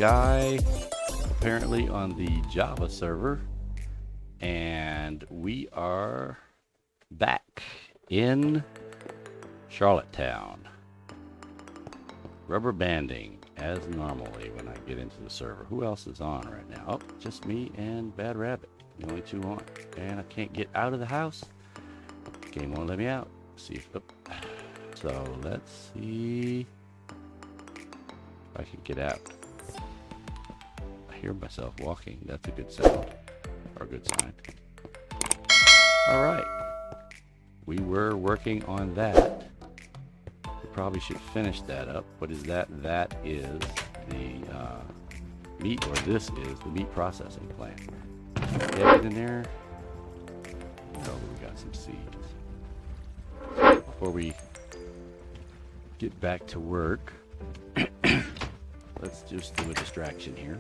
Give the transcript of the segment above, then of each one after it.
guy apparently on the Java server, and we are back in Charlottetown. Rubber banding as normally when I get into the server. Who else is on right now? Oh, just me and Bad Rabbit. The only two on. And I can't get out of the house. Game won't let me out. See if... So let's see if I can get out. I hear myself walking. That's a good sound. Or a good sign. Alright. We were working on that. We probably should finish that up. What is that? That is the meat, or this is the meat processing plant. Get it in there. Oh, we got some seeds. Before we get back to work, let's just do a distraction here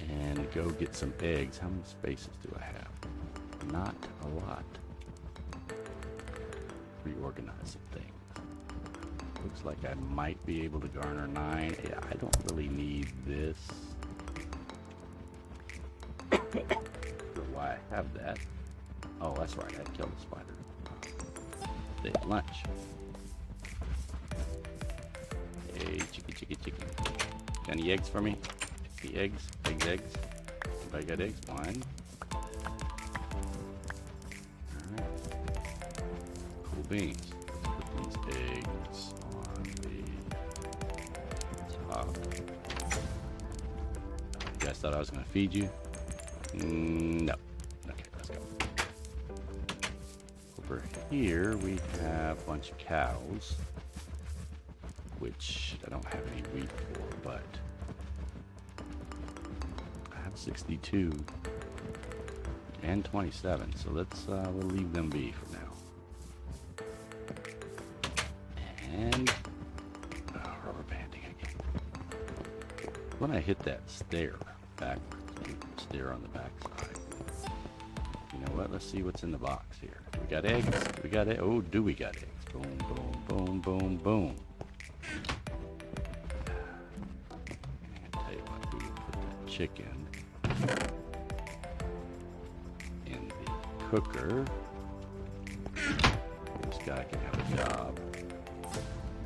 and go get some eggs. How many spaces do I have? Not a lot. Reorganize some things. Looks like I might be able to garner 9. Yeah, I don't really need this. I don't know why I have that. Oh, that's right. I killed the spider. They had lunch. Hey, chicken. Got any eggs for me? The eggs? Eggs. Everybody got eggs? One. Alright. Cool beans. Let's put these eggs on the top. You guys thought I was going to feed you? No. Okay, let's go. Over here we have a bunch of cows, which I don't have any wheat for, but I have 62 and 27, so let's we'll leave them be for now. And rubber banding again. When I hit that stair backwards, stair on the back side. You know what? Let's see what's in the box here. Do we got eggs? Do we got eggs? Oh, do we got eggs? Boom, boom, boom, boom, boom. I'll tell you what, we can put that chicken in the cooker. This guy can have a job.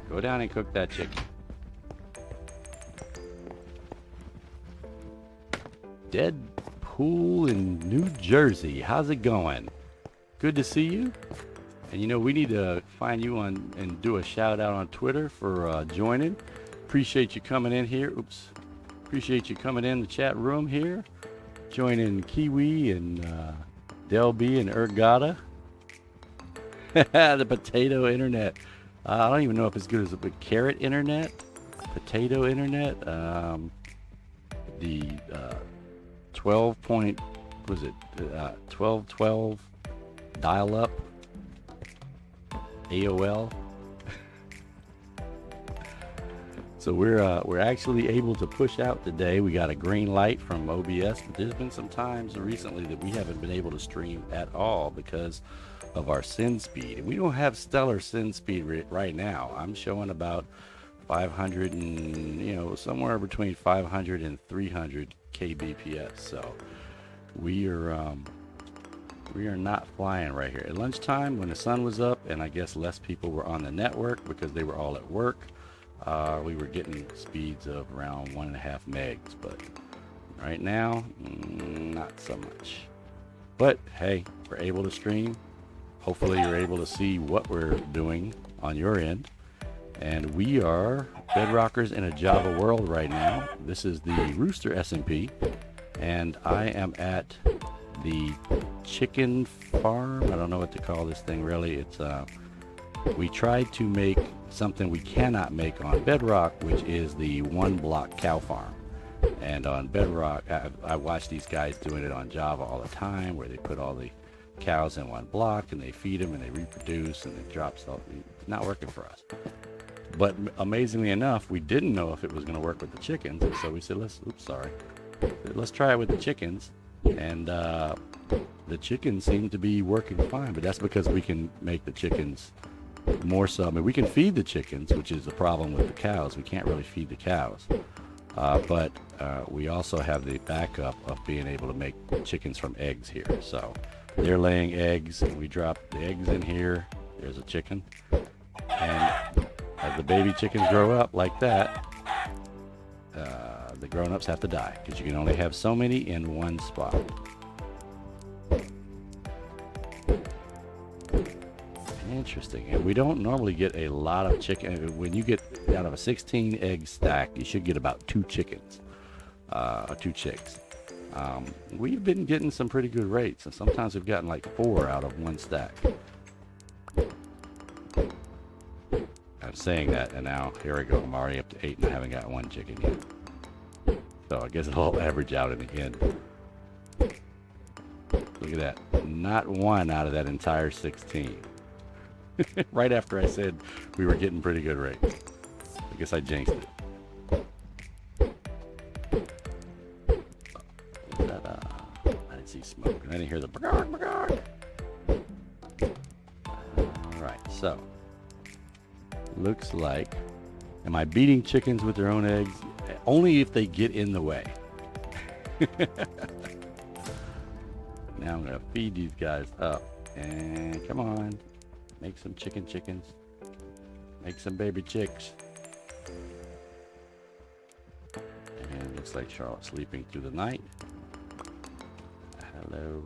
Go down and cook that chicken. Deadpool in New Jersey. How's it going? Good to see you. And you know, we need to find you on and do a shout out on Twitter for joining. Appreciate you coming in here. Oops. Appreciate you coming in the chat room here. Joining Kiwi and Delby and Ergata. The potato internet. I don't even know if it's good as a carrot internet. Potato internet. The 12 point, was it 1212 dial up AOL. So we're actually able to push out today. We got a green light from OBS, but there's been some times recently that we haven't been able to stream at all because of our send speed. And we don't have stellar send speed right now. I'm showing about 500 and, you know, somewhere between 500 and 300 kbps. So we are not flying right here. At lunchtime, when the sun was up and I guess less people were on the network because they were all at work, we were getting speeds of around 1.5 megs, but right now, not so much. But hey, we're able to stream. Hopefully you're able to see what we're doing on your end. And we are Bedrockers in a Java world right now. This is the Rooster SMP, and I am at the chicken farm. I don't know what to call this thing really. It's we tried to make something we cannot make on Bedrock, which is the one block cow farm. And on Bedrock, I watch these guys doing it on Java all the time, where they put all the cows in one block and they feed them and they reproduce and it drops off. It's not working for us. But amazingly enough, we didn't know if it was going to work with the chickens, and so we said, let's try it with the chickens. And the chickens seem to be working fine, but that's because we can make the chickens more so. I mean, we can feed the chickens, which is the problem with the cows. We can't really feed the cows. But we also have the backup of being able to make chickens from eggs here. So they're laying eggs, and we drop the eggs in here. There's a chicken. And as the baby chickens grow up like that, the grown-ups have to die because you can only have so many in one spot. Interesting. And we don't normally get a lot of chicken. When you get out of a 16 egg stack, you should get about 2 chickens, or 2 chicks. We've been getting some pretty good rates, and sometimes we've gotten like 4 out of one stack. I'm saying that, and now here I go. I'm already up to 8, and I haven't got 1 chicken yet. So I guess it'll average out in the end. Look at that. Not 1 out of that entire 16. Right after I said we were getting pretty good rates. I guess I jinxed it. I didn't see smoke, and I didn't hear the bagard. Alright, so looks like, am I beating chickens with their own eggs? Only if they get in the way. Now I'm gonna feed these guys up, and come on, make some chickens, make some baby chicks. And looks like Charlotte's sleeping through the night. Hello.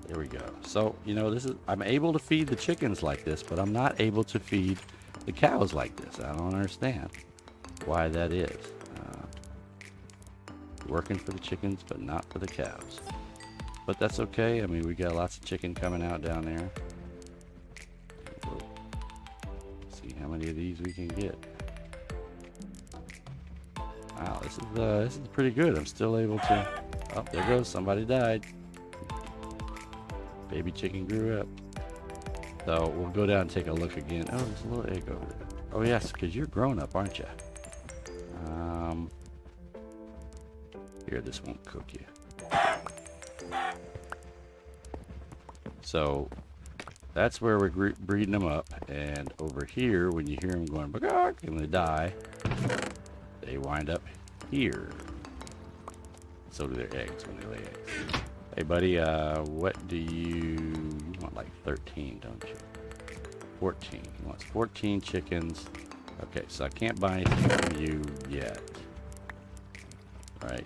There we go. So, you know, I'm able to feed the chickens like this, but I'm not able to feed the cows like this. I don't understand why that is. Working for the chickens, but not for the cows. But that's okay. I mean, we got lots of chicken coming out down there. We'll see how many of these we can get. Wow, this is pretty good. I'm still able to. Oh, there goes somebody died. Baby chicken grew up. So we'll go down and take a look again. Oh, there's a little egg over there. Oh yes, because you're grown up, aren't you? Here, this won't cook you. So that's where we're breeding them up. And over here, when you hear them going bagog and they die, they wind up here. So do their eggs when they lay eggs. Hey buddy, what do you want? Like 13, don't you? 14. He wants 14 chickens. Okay, so I can't buy anything from you yet. All right,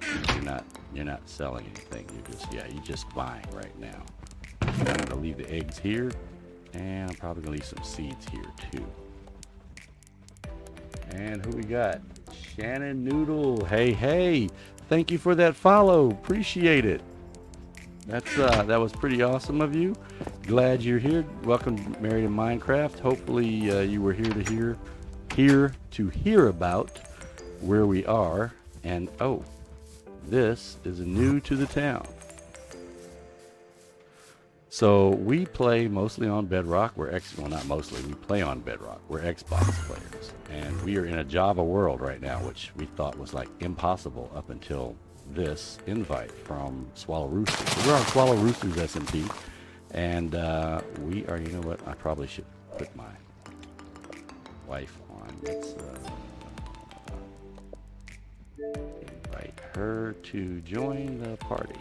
you're not selling anything. You're just buying right now. I'm gonna leave the eggs here, and I'm probably gonna leave some seeds here too. And who we got? Shannon Noodle. Hey, thank you for that follow. Appreciate it. That was pretty awesome of you. Glad you're here. Welcome, Married in Minecraft. Hopefully you were here to hear about where we are. And oh, this is new to the town. So we play mostly on Bedrock. Well, not mostly. We play on Bedrock. We're Xbox players, and we are in a Java world right now, which we thought was like impossible up until this invite from SwallowRoosters. So we're on SwallowRoosters SMP, and we are. You know what? I probably should put my wife on. Let's invite her to join the party.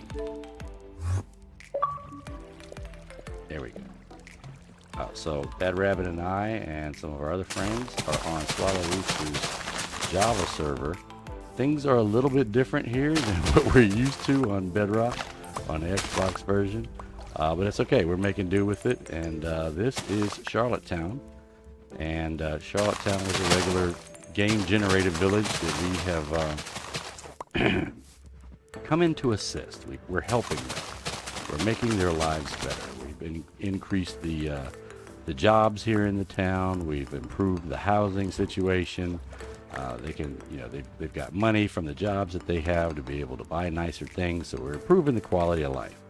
There we go. So Bad Rabbit and I and some of our other friends are on SwallowRoosters Java server. Things are a little bit different here than what we're used to on Bedrock, on the Xbox version. But it's okay. We're making do with it. And this is Charlottetown. And Charlottetown is a regular game-generated village that we have come in to assist. We're helping them. We're making their lives better. We've increased the jobs here in the town. We've improved the housing situation. They can, they've got money from the jobs that they have to be able to buy nicer things. So we're improving the quality of life.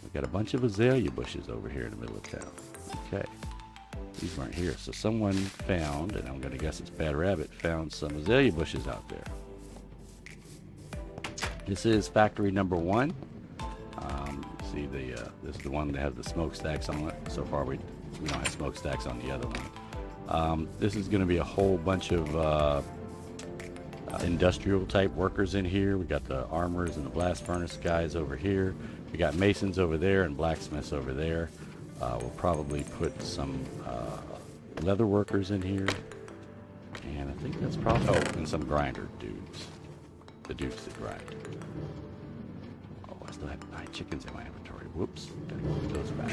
We've got a bunch of azalea bushes over here in the middle of town. Okay, these weren't here. So someone found, and I'm going to guess it's Bad Rabbit, found some azalea bushes out there. This is factory number 1. See this is the one that has the smokestacks on it. So far we don't have smokestacks on the other one. This is going to be a whole bunch of industrial type workers in here. We got the armorers and the blast furnace guys over here. We got masons over there and blacksmiths over there. We'll probably put some leather workers in here. And I think that's probably, oh, and some grinder dudes. The dudes that grind. Oh, I still have 9 chickens in my inventory. Whoops. Gotta put those back.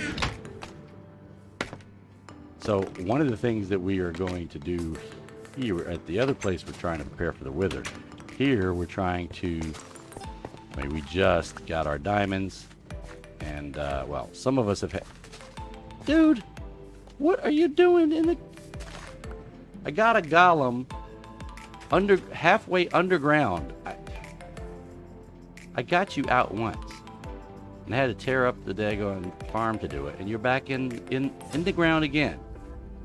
So one of the things that we are going to do here at the other place, we're trying to prepare for the wither. Here we're trying to, I mean, we just got our diamonds, and well, some of us have had. Dude, what are you doing in the? I got a golem halfway underground. I got you out once, and I had to tear up the daggone farm to do it, and you're back in the ground again.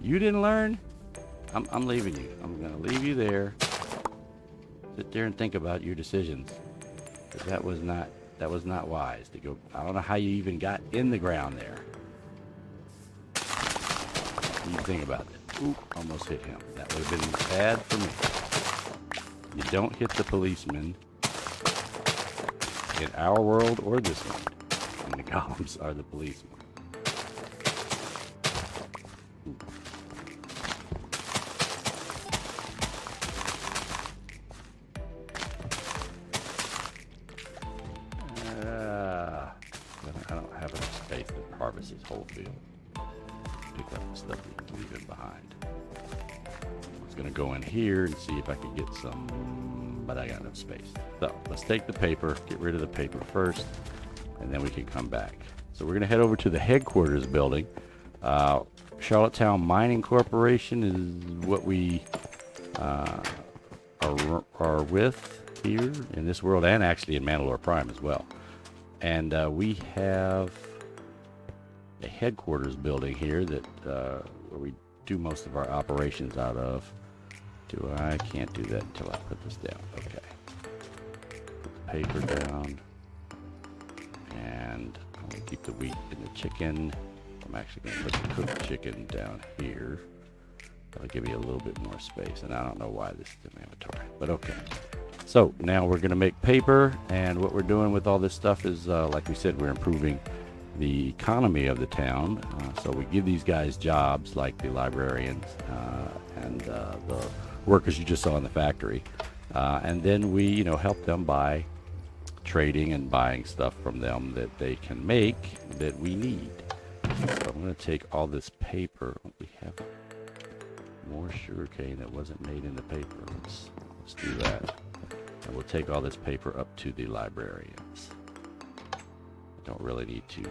You didn't learn? I'm leaving you. I'm gonna leave you there. Sit there and think about your decisions. Because that was not wise to go. I don't know how you even got in the ground there. What do you think about it? Ooh, almost hit him. That would have been bad for me. You don't hit the policeman in our world or this one. And the golems are the policemen. I don't have enough space to harvest this whole field. Pick up the stuff we're leaving behind. I was going to go in here and see if I could get some, but I got enough space. So let's take the paper, get rid of the paper first, and then we can come back. So we're going to head over to the headquarters building. Charlottetown Mining Corporation is what we are with here in this world, and actually in Mandalore Prime as well. And we have a headquarters building here that where we do most of our operations out of. I can't do that until I put this down. Okay. Put the paper down. And I'm going to keep the wheat and the chicken. I'm actually going to put the cooked chicken down here. That'll give you a little bit more space. And I don't know why this is in the inventory, but okay. So now we're going to make paper, and what we're doing with all this stuff is, like we said, we're improving the economy of the town. So we give these guys jobs like the librarians and the workers you just saw in the factory. And then we, help them by trading and buying stuff from them that they can make that we need. So I'm going to take all this paper. We have more sugarcane that wasn't made in the paper. Let's do that. And we'll take all this paper up to the librarians. I don't really need to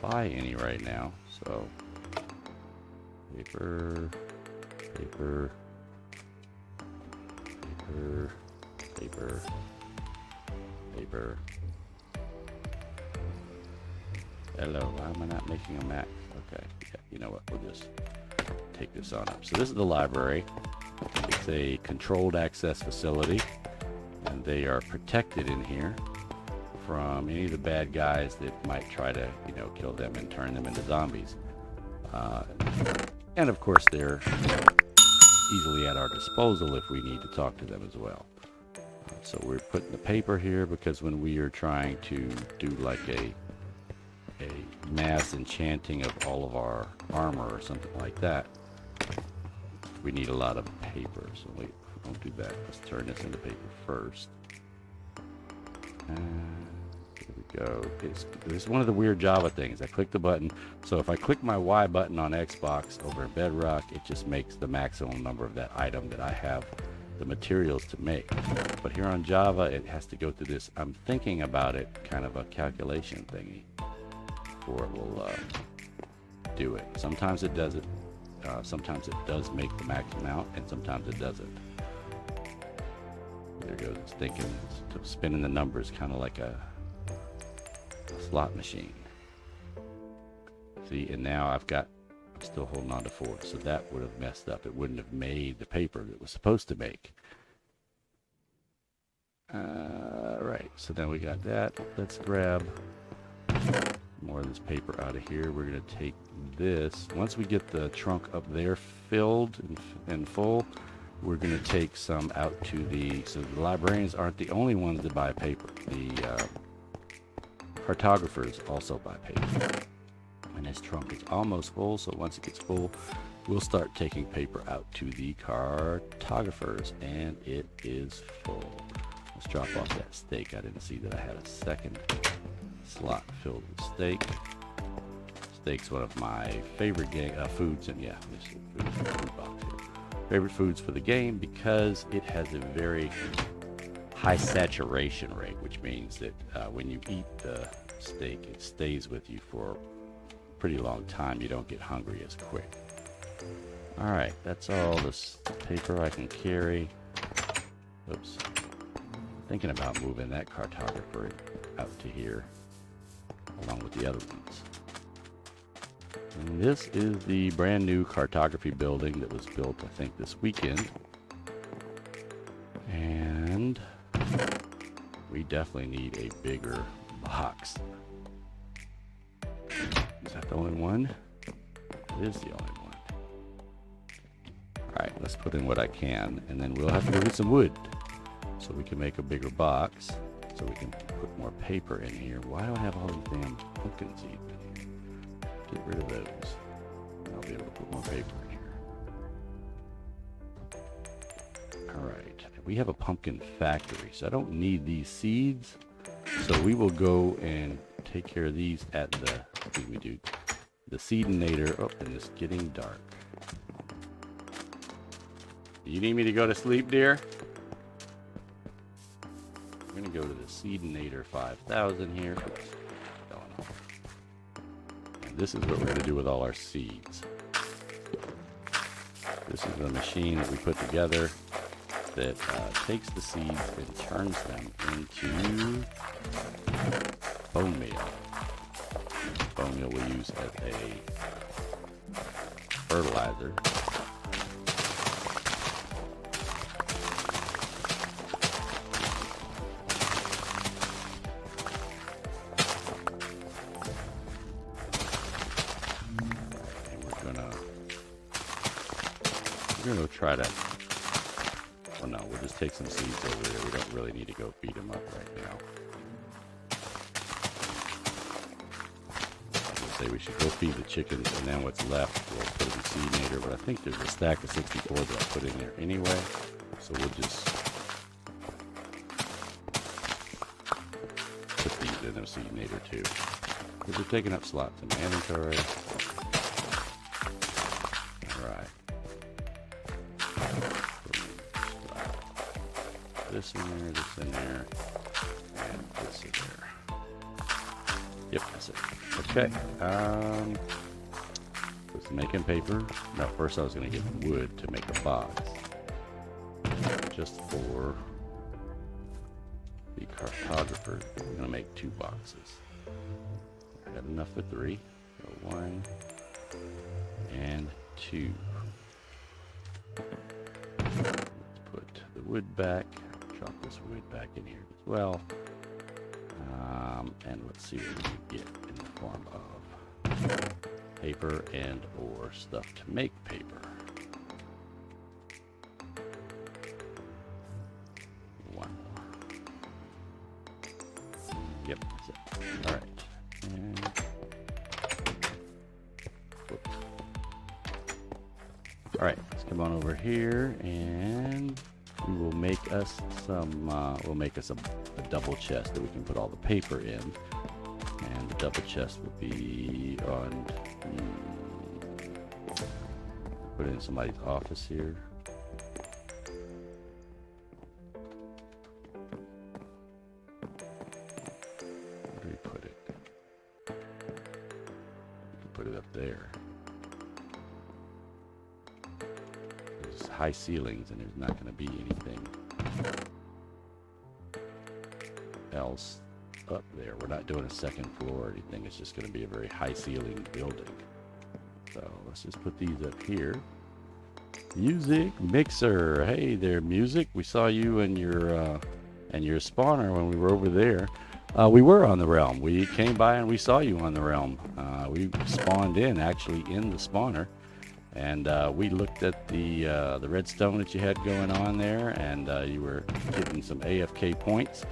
buy any right now, so paper, paper, paper, paper, paper. Hello, why am I not making a map? Okay, yeah, you know what, we'll just take this on up. So this is the library. It's a controlled access facility, and they are protected in here from any of the bad guys that might try to, kill them and turn them into zombies. And of course, they're easily at our disposal if we need to talk to them as well. So we're putting the paper here because when we are trying to do like a mass enchanting of all of our armor or something like that, we need a lot of paper. So wait, don't do that. Let's turn this into paper first. There we go. This is one of the weird Java things. I click the button. So if I click my Y button on Xbox over in Bedrock, it just makes the maximum number of that item that I have the materials to make. But here on Java, it has to go through this, I'm thinking about it, kind of a calculation thingy before it will do it. Sometimes it does it. Sometimes it does make the max amount, and sometimes it doesn't. There it goes. It's thinking, it's spinning the numbers kind of like a slot machine. See, and now I'm still holding on to 4, so that would have messed up. It wouldn't have made the paper that it was supposed to make. Right, so then we got that. Let's grab more of this paper out of here. We're going to take this. Once we get the trunk up there filled and full, we're going to take some out to the, so the librarians aren't the only ones that buy paper. The cartographers also buy paper. And this trunk is almost full, so once it gets full, we'll start taking paper out to the cartographers, and it is full. Let's drop off that steak. I didn't see that I had a second slot filled with steak. Steak's one of my favorite foods, and yeah, this is food box here. Favorite foods for the game because it has a very high saturation rate, which means that when you eat the steak, it stays with you for a pretty long time. You don't get hungry as quick. All right, that's all this paper I can carry. Oops. Thinking about moving that cartographer out to here along with the other ones. And this is the brand new cartography building that was built, I think, this weekend. And we definitely need a bigger box. Is that the only one? It is the only one. Alright, let's put in what I can, and then we'll have to go get some wood so we can make a bigger box, so we can put more paper in here. Why do I have all these damn pumpkin seeds in here? Get rid of those. And I'll be able to put more paper in here. Alright, we have a pumpkin factory, so I don't need these seeds. So we will go and take care of these at the, what do we do? The seedinator. Oh, and it's getting dark. You need me to go to sleep, dear? We're going to go to the Seedinator 5000 here. Oops, going off. And this is what we're going to do with all our seeds. This is the machine that we put together that takes the seeds and turns them into bone meal. Bone meal we use as a fertilizer. We're going to try to, well no, we'll just take some seeds over there. We don't really need to go feed them up right now. I was going to say we should go feed the chickens, and then what's left we'll put in the seedinator, but I think there's a stack of 64 that I put in there anyway, so we'll just put these in the seedinator too. Because they're taking up slots in my inventory. Alright. This in there, this in there, and this in there. Yep, that's it. Okay. Was making paper. No, first I was going to get wood to make a box. Just for the cartographer. I'm going to make 2 boxes. I got enough for 3. So 1 and 2. Let's put the wood back. Drop this wood back in here as well. And let's see what we can get in the form of paper and or stuff to make paper. One more. Yep, that's it. All right. And whoops. All right, let's come on over here and we will make us some, we'll make us a double chest that we can put all the paper in. And the double chest will be on, put it in somebody's office here. Where do we put it? We can put it up there. There's high ceilings and there's not going to be anything else up there. We're not doing a second floor or anything. It's just going to be a very high ceiling building. So let's just put these up here. Music mixer. Hey there, music. We saw you and your spawner when we were over there. We were on the realm. We came by and we saw you on the realm. We spawned in, actually, in the spawner. And we looked at the redstone that you had going on there, and you were getting some AFK points.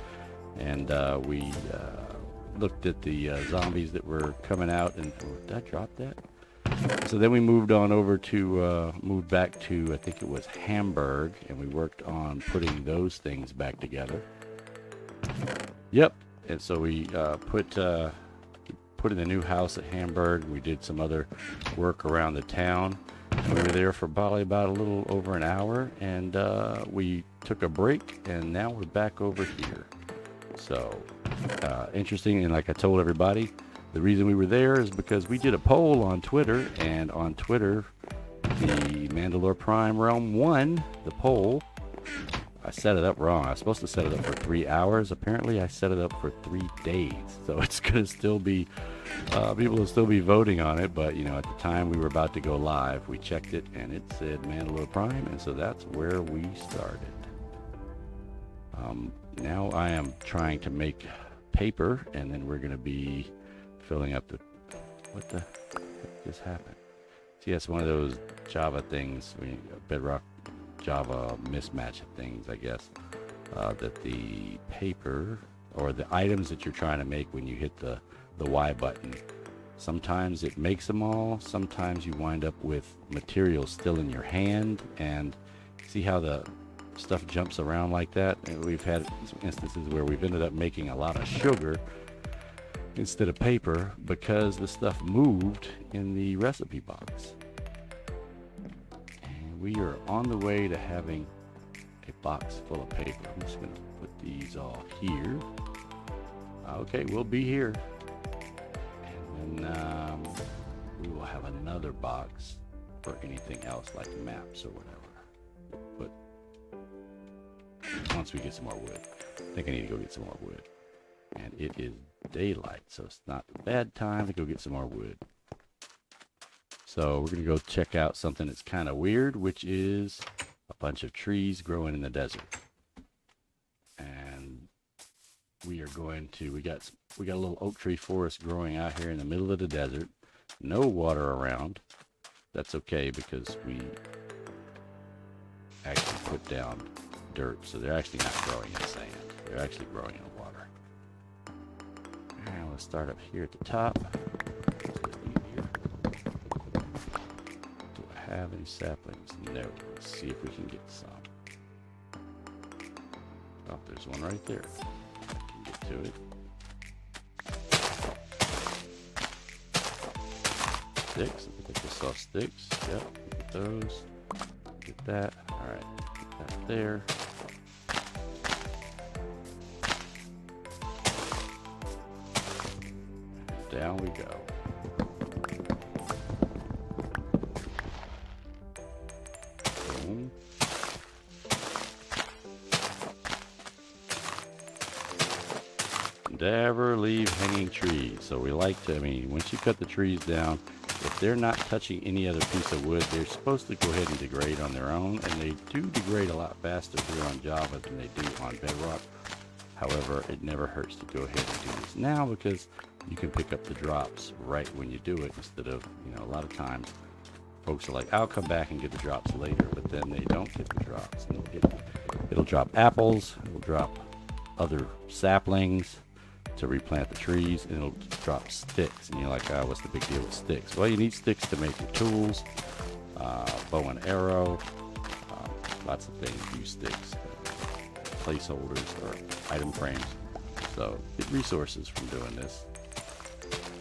And we looked at the zombies that were coming out. And did I drop that? So then we moved on over to, moved back to, I think it was Hamburg, and we worked on putting those things back together. Yep. And so we put in a new house at Hamburg. We did some other work around the town. And we were there for probably about a little over an hour, and we took a break, and now we're back over here. So interesting, and like I told everybody, the reason we were there is because we did a poll on Twitter, and on Twitter, the Mandalore Prime Realm won the poll. I set it up wrong. I was supposed to set it up for 3 hours. Apparently, I set it up for 3 days. So it's going to still be, people will still be voting on it. But, you know, at the time we were about to go live, we checked it, and it said Mandalore Prime. And so that's where we started. Now I am trying to make paper, and then we're going to be filling up the, what the heck just happened? See, that's one of those Java things, Bedrock Java mismatch things, I guess, that the paper or the items that you're trying to make when you hit the Y button, sometimes it makes them all, sometimes you wind up with material still in your hand, and see how the stuff jumps around like that. And we've had instances where we've ended up making a lot of sugar instead of paper because the stuff moved in the recipe box. We are on the way to having a box full of paper. I'm just going to put these all here. Okay, we'll be here. And then we will have another box for anything else like maps or whatever. But once we get some more wood. I think I need to go get some more wood. And it is daylight, so it's not a bad time to go get some more wood. So we're going to go check out something that's kind of weird, which is a bunch of trees growing in the desert. And we are going to, we got a little oak tree forest growing out here in the middle of the desert. No water around. That's okay because we actually put down dirt. So they're actually not growing in sand. They're actually growing in water. And we'll start up here at the top. Have any saplings? No. Let's see if we can get some. Oh, there's one right there. I can get to it. Sticks. I think I just saw sticks. Yep. Get those. Get that. Alright. Get that there. And down we go. Never leave hanging trees. So we like to, I mean, once you cut the trees down, if they're not touching any other piece of wood, they're supposed to go ahead and degrade on their own, and they do degrade a lot faster here on Java than they do on Bedrock. However, it never hurts to go ahead and do this now because you can pick up the drops right when you do it instead of, you know, a lot of times folks are like, I'll come back and get the drops later, but then they don't get the drops. And it'll drop apples, it'll drop other saplings to replant the trees, and it'll drop sticks. And you're like, oh, what's the big deal with sticks? Well, you need sticks to make your tools, bow and arrow, lots of things use sticks, placeholders or item frames. So get resources from doing this.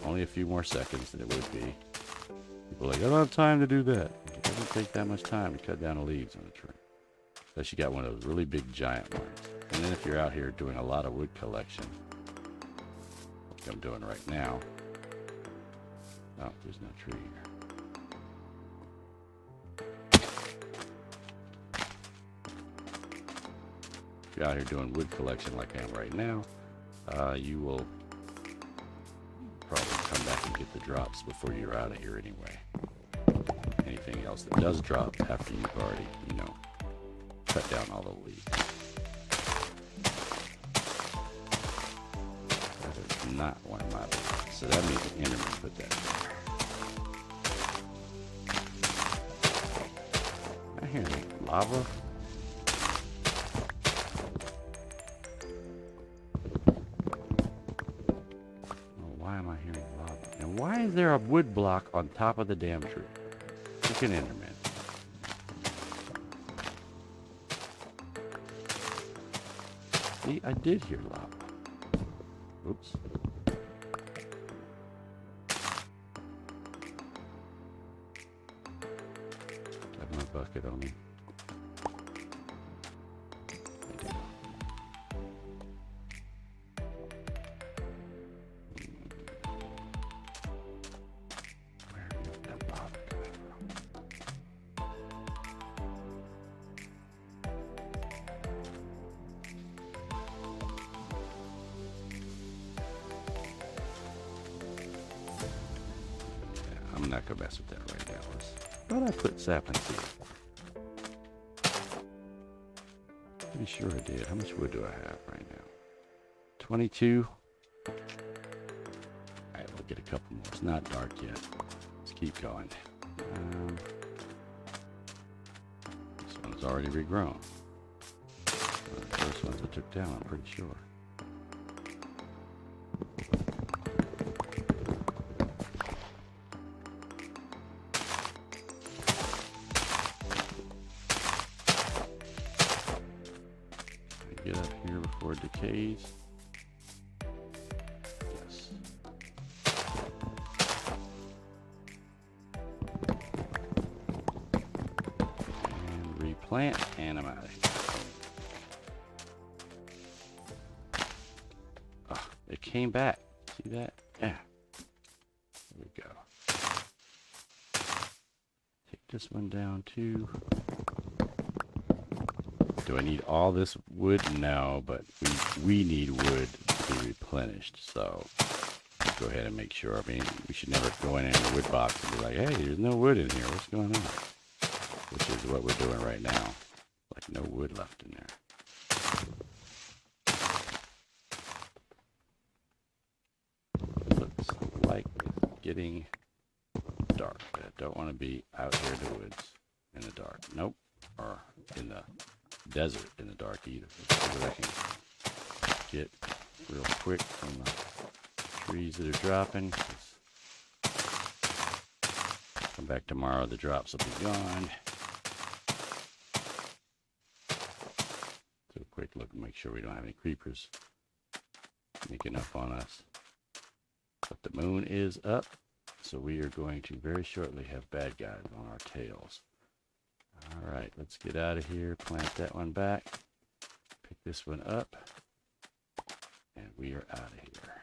Only a few more seconds than it would be. People are like, I don't have time to do that. It doesn't take that much time to cut down the leaves on a tree. Unless you got one of those really big giant ones. And then if you're out here doing a lot of wood collection, like I'm doing right now. Oh, there's no tree here. If you're out here doing wood collection like I am right now, you will probably come back and get the drops before you're out of here anyway. Anything else that does drop after you've already, you know, cut down all the leaves. not one of my blocks. So that means an Enderman put that there. I hear lava. Oh, why am I hearing lava? And why is there a wood block on top of the damn tree? Look an Enderman. See, I did hear lava. Oops. Have my bucket on me. Where is that lava coming from? I'm not gonna mess with that right now. Thought I put sapling seed. Pretty sure I did. How much wood do I have right now? 22. Alright, we'll get a couple more. It's not dark yet. Let's keep going. This one's already regrown. One of the first ones I took down, I'm pretty sure. Get up here before it decays. Yes. And replant, and I'm out of here. Oh, it came back. See that? Yeah. There we go. Take this one down too. Do I need all this wood? No, but we need wood to be replenished. So let's go ahead and make sure. I mean, we should never go in the wood box and be like, hey, there's no wood in here. What's going on? Which is what we're doing right now. Like no wood left in there. Looks like it's getting dark. But I don't want to be out here in the woods in the dark. Nope. Or in the desert in the dark either. Let's see what I can get real quick from the trees that are dropping. Come back tomorrow, the drops will be gone. Do a quick look and make sure we don't have any creepers sneaking up on us. But the moon is up, so we are going to very shortly have bad guys on our tails. All right, let's get out of here, plant that one back, pick this one up, and we are out of here.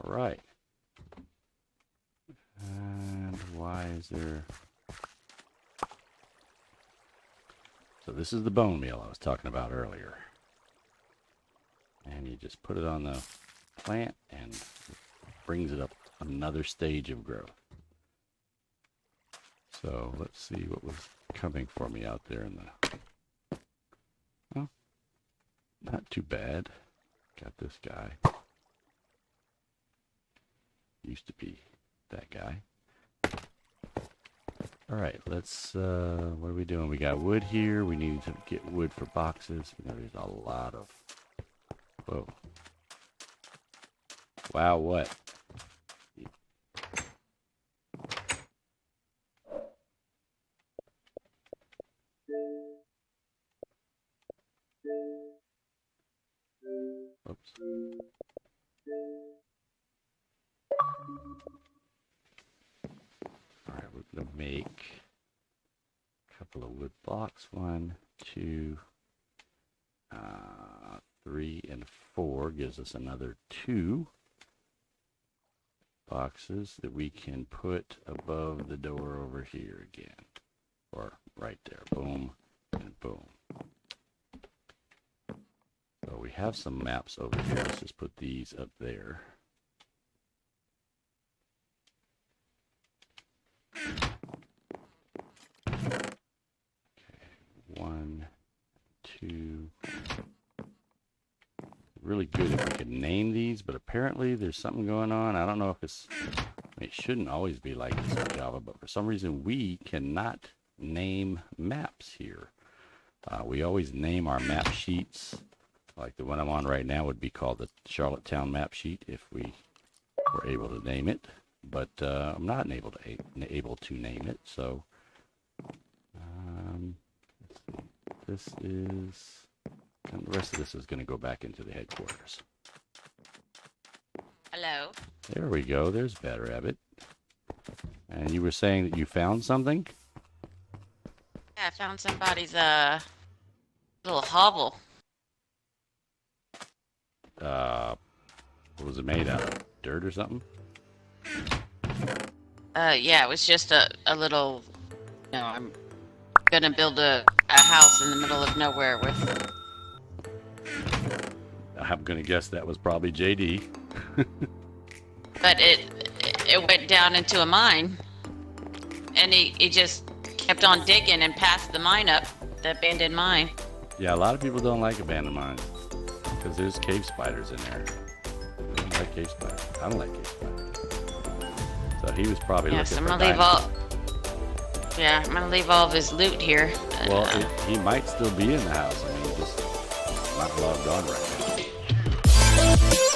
All right. And why is there... So this is the bone meal I was talking about earlier. And you just put it on the plant and it brings it up another stage of growth. So let's see what was coming for me out there in the... Well, not too bad. Got this guy. Used to be that guy. All right, let's, what are we doing? We got wood here. We need to get wood for boxes. There's a lot of... Whoa. Wow, what? Oops. All right, we're going to make a couple of wood blocks. 1, 2, 3, and 4 gives us another 2 boxes that we can put above the door over here again. Or right there. Boom and boom. So we have some maps over here. Let's just put these up there. really good if we could name these, but apparently there's something going on. I don't know if it's, I mean, it shouldn't always be like this in Java, but for some reason we cannot name maps here. We always name our map sheets. Like the one I'm on right now would be called the Charlottetown map sheet if we were able to name it, but I'm not able to name it. So let's see. This is, and the rest of this is going to go back into the headquarters. Hello. There we go. There's Bad Rabbit. And you were saying that you found something? Yeah, I found somebody's little hovel. What was it made out of? Dirt or something? Yeah, it was just a little, you know, I'm gonna build a house in the middle of nowhere with. I'm gonna guess that was probably JD. But it went down into a mine, and he just kept on digging and passed the mine up, the abandoned mine. Yeah, a lot of people don't like abandoned mines because there's cave spiders in there. They don't like cave spiders. I don't like cave spiders. So he was probably looking for diamonds. Yeah, I'm gonna leave all of his loot here. Well, he might still be in the house. I mean, just not logged on right now.